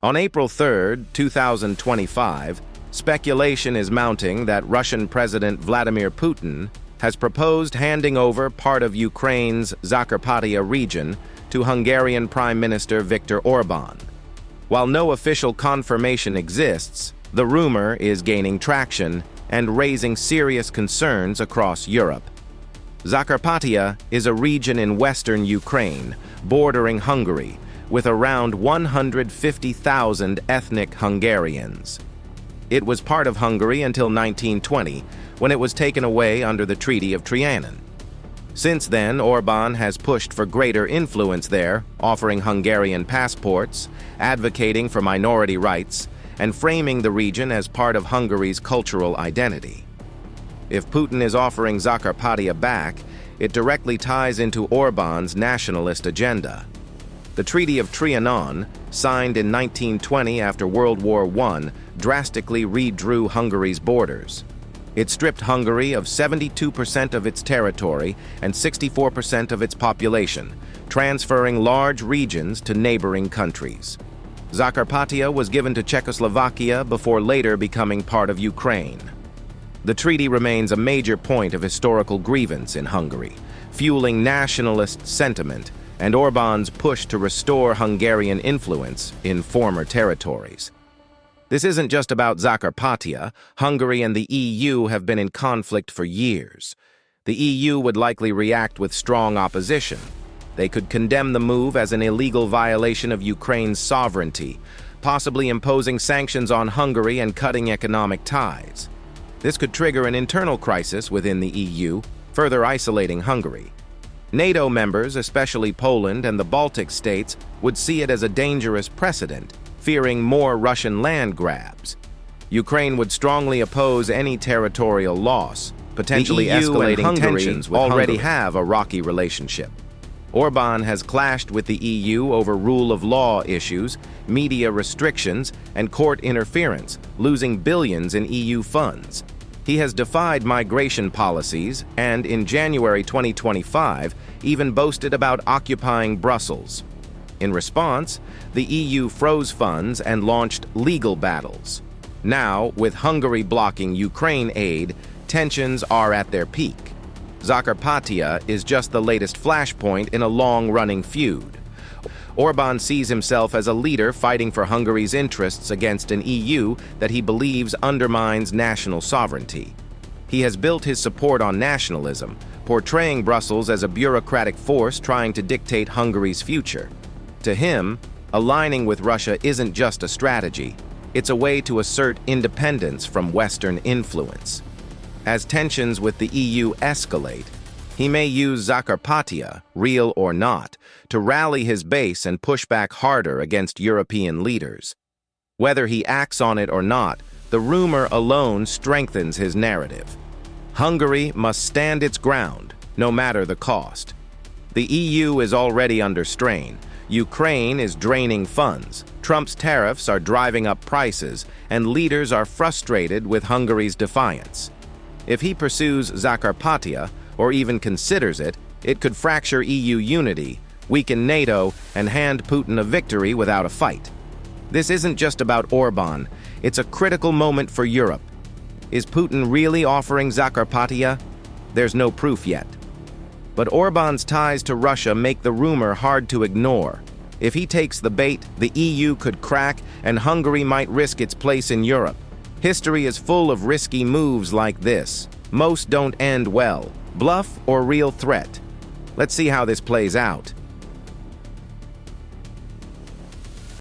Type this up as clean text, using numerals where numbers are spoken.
On April 3, 2025, speculation is mounting that Russian President Vladimir Putin has proposed handing over part of Ukraine's Zakarpattia region to Hungarian Prime Minister Viktor Orbán. While no official confirmation exists, the rumor is gaining traction and raising serious concerns across Europe. Zakarpattia is a region in western Ukraine, bordering Hungary, with around 150,000 ethnic Hungarians. It was part of Hungary until 1920, when it was taken away under the Treaty of Trianon. Since then, Orbán has pushed for greater influence there, offering Hungarian passports, advocating for minority rights, and framing the region as part of Hungary's cultural identity. If Putin is offering Zakarpattia back, it directly ties into Orbán's nationalist agenda. The Treaty of Trianon, signed in 1920 after World War I, drastically redrew Hungary's borders. It stripped Hungary of 72% of its territory and 64% of its population, transferring large regions to neighboring countries. Zakarpattia was given to Czechoslovakia before later becoming part of Ukraine. The treaty remains a major point of historical grievance in Hungary, fueling nationalist sentiment and Orbán's push to restore Hungarian influence in former territories. This isn't just about Zakarpattia. Hungary and the EU have been in conflict for years. The EU would likely react with strong opposition. They could condemn the move as an illegal violation of Ukraine's sovereignty, possibly imposing sanctions on Hungary and cutting economic ties. This could trigger an internal crisis within the EU, further isolating Hungary. NATO members, especially Poland and the Baltic states, would see it as a dangerous precedent, fearing more Russian land grabs. Ukraine would strongly oppose any territorial loss, potentially escalating tensions with Hungary. Already have a rocky relationship. Orbán has clashed with the EU over rule of law issues, media restrictions, and court interference, losing billions in EU funds. He has defied migration policies and, in January 2025, even boasted about occupying Brussels. In response, the EU froze funds and launched legal battles. Now, with Hungary blocking Ukraine aid, tensions are at their peak. Zakarpattia is just the latest flashpoint in a long-running feud. Orbán sees himself as a leader fighting for Hungary's interests against an EU that he believes undermines national sovereignty. He has built his support on nationalism, portraying Brussels as a bureaucratic force trying to dictate Hungary's future. To him, aligning with Russia isn't just a strategy, it's a way to assert independence from Western influence. As tensions with the EU escalate, he may use Zakarpattia, real or not, to rally his base and push back harder against European leaders. Whether he acts on it or not, the rumor alone strengthens his narrative. Hungary must stand its ground, no matter the cost. The EU is already under strain. Ukraine is draining funds. Trump's tariffs are driving up prices, and leaders are frustrated with Hungary's defiance. If he pursues Zakarpattia, or even considers it, it could fracture EU unity, weaken NATO, and hand Putin a victory without a fight. This isn't just about Orbán, it's a critical moment for Europe. Is Putin really offering Zakarpattia? There's no proof yet. But Orbán's ties to Russia make the rumor hard to ignore. If he takes the bait, the EU could crack, and Hungary might risk its place in Europe. History is full of risky moves like this. Most don't end well. Bluff or real threat? Let's see how this plays out.